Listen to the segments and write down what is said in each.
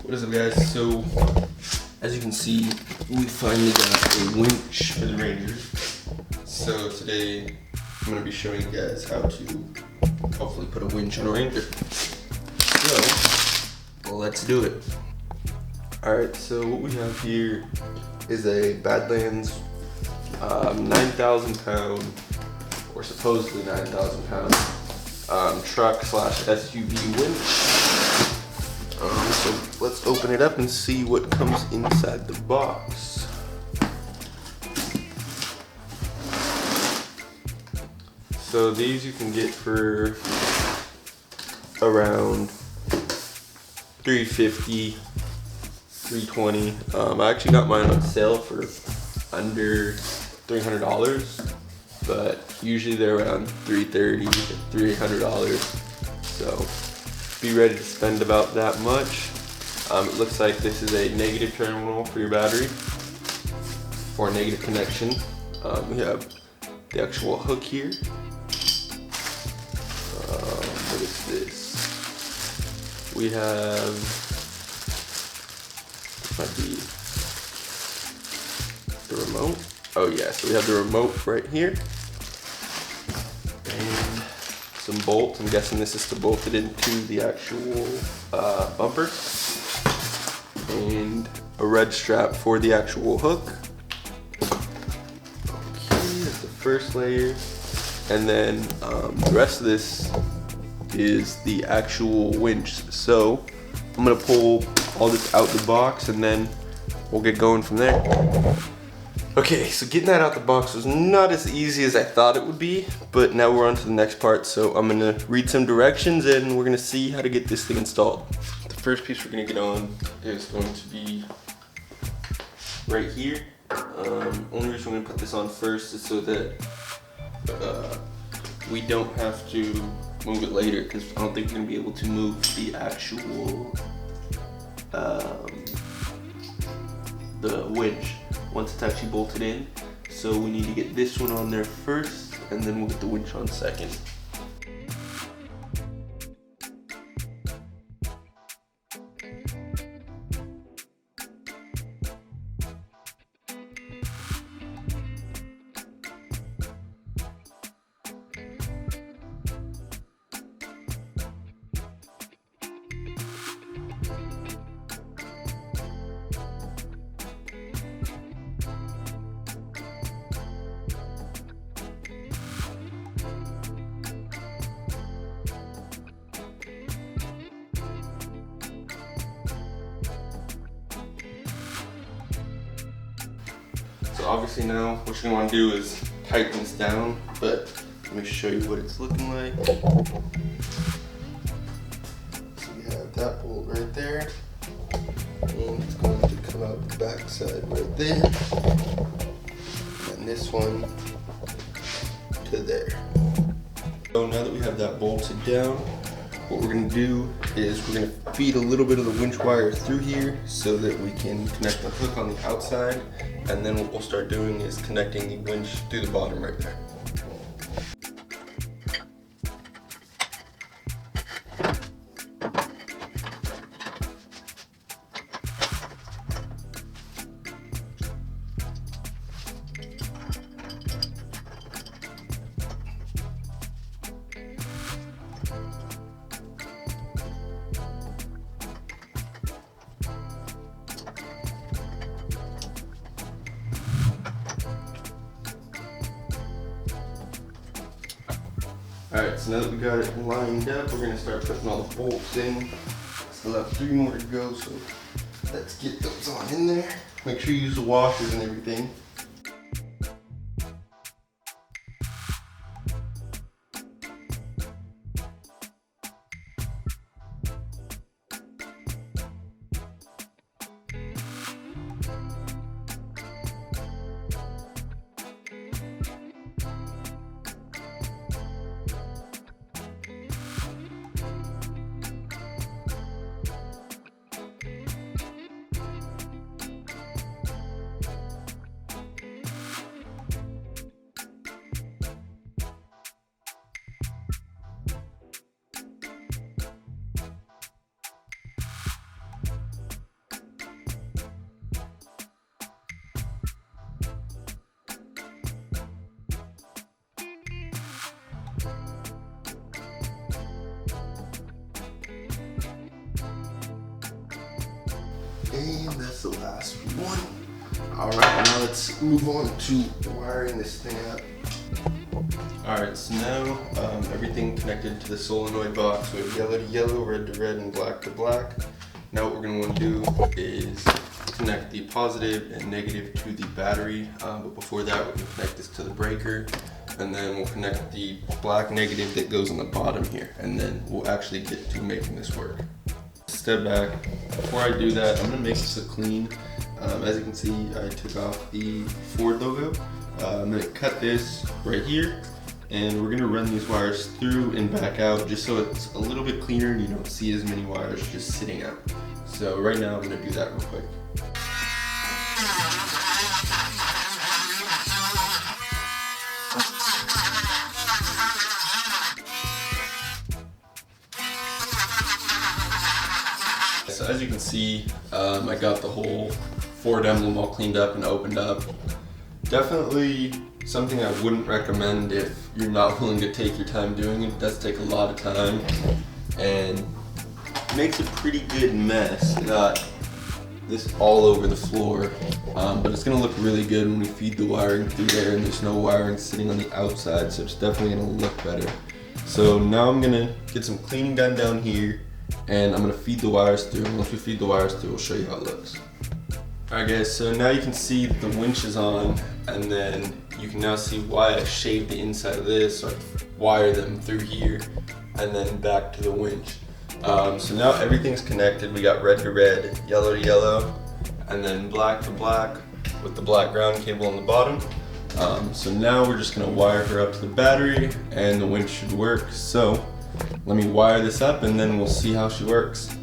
What is up, guys? So, as you can see, we finally got a winch for the Ranger. So today, I'm going to be showing you guys how to hopefully put a winch on a Ranger. So, let's do it. Alright, so what we have here is a Badlands 9,000 pound, or supposedly 9,000 pound, truck slash SUV winch. So let's open it up and see what comes inside the box. So these you can get for around $350, $320. I actually got mine on sale for under $300, but usually they're around $330 to $300. So be ready to spend about that much. It looks like this is a negative terminal for your battery, or a negative connection. We have the actual hook here. What is this? We have, this might be the remote. Oh yeah, so we have the remote right here. And some bolts. I'm guessing this is to bolt it into the actual bumper. And a red strap for the actual hook. Okay, that's the first layer. And then the rest of this is the actual winch. So I'm gonna pull all this out the box and then we'll get going from there. Okay, so getting that out the box was not as easy as I thought it would be, but now we're on to the next part. So I'm gonna read some directions and we're gonna see how to get this thing installed. The first piece we're gonna get on is going to be right here. Only reason we're gonna put this on first is so that we don't have to move it later, because I don't think we're gonna be able to move the actual the winch once it's actually bolted in. So we need to get this one on there first, and then we'll get the winch on second. So obviously now what you're gonna want to do is tighten this down, but let me show you what it's looking like. So we have that bolt right there, and it's going to come out the back side right there, and this one to there. So now that we have that bolted down, what we're gonna do is we're gonna feed a little bit of the winch wire through here so that we can connect the hook on the outside, and then what we'll start doing is connecting the winch through the bottom right there. Alright, so now that we got it lined up, we're gonna start putting all the bolts in. Still have 3 more to go, so let's get those on in there. Make sure you use the washers and everything. And that's the last one. All right, now let's move on to wiring this thing up. All right, so now everything connected to the solenoid box. We have yellow to yellow, red to red, and black to black. Now what we're gonna wanna do is connect the positive and negative to the battery. But before that, we're gonna connect this to the breaker. And then we'll connect the black negative that goes on the bottom here. And then we'll actually get to making this work. Step back. Before I do that, I'm gonna make this a clean. As you can see, I took off the Ford logo. I'm gonna cut this right here, and we're gonna run these wires through and back out just so it's a little bit cleaner and you don't see as many wires just sitting out. So right now I'm gonna do that real quick. So as you can see, I got the whole Ford emblem all cleaned up and opened up. Definitely something I wouldn't recommend if you're not willing to take your time doing it. It does take a lot of time and makes a pretty good mess. Got this all over the floor, but it's gonna look really good when we feed the wiring through there and there's no wiring sitting on the outside, so it's definitely gonna look better. So now I'm gonna get some cleaning done down here and I'm gonna feed the wires through. And once we feed the wires through, we'll show you how it looks. Alright guys, so now you can see the winch is on, and then you can now see why I shaved the inside of this, so I wire them through here, and then back to the winch. So now everything's connected. We got red to red, yellow to yellow, and then black to black with the black ground cable on the bottom. So now we're just gonna wire her up to the battery, and the winch should work. So let me wire this up, and then we'll see how she works.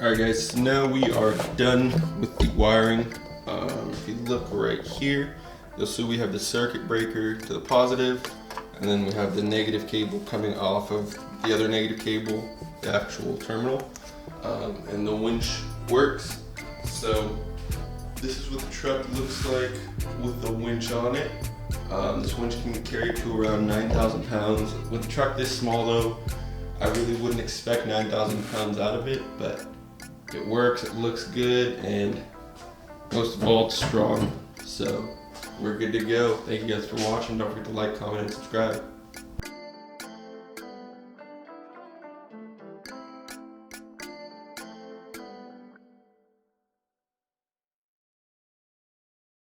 Alright guys, so now we are done with the wiring. If you look right here, you'll see we have the circuit breaker to the positive, and then we have the negative cable coming off of the other negative cable, the actual terminal, and the winch works. So this is what the truck looks like with the winch on it. This winch can carry to around 9,000 pounds. With a truck this small though, I really wouldn't expect 9,000 pounds out of it, but it works, it looks good, and most of all, it's strong. So we're good to go. Thank you guys for watching. Don't forget to like, comment, and subscribe.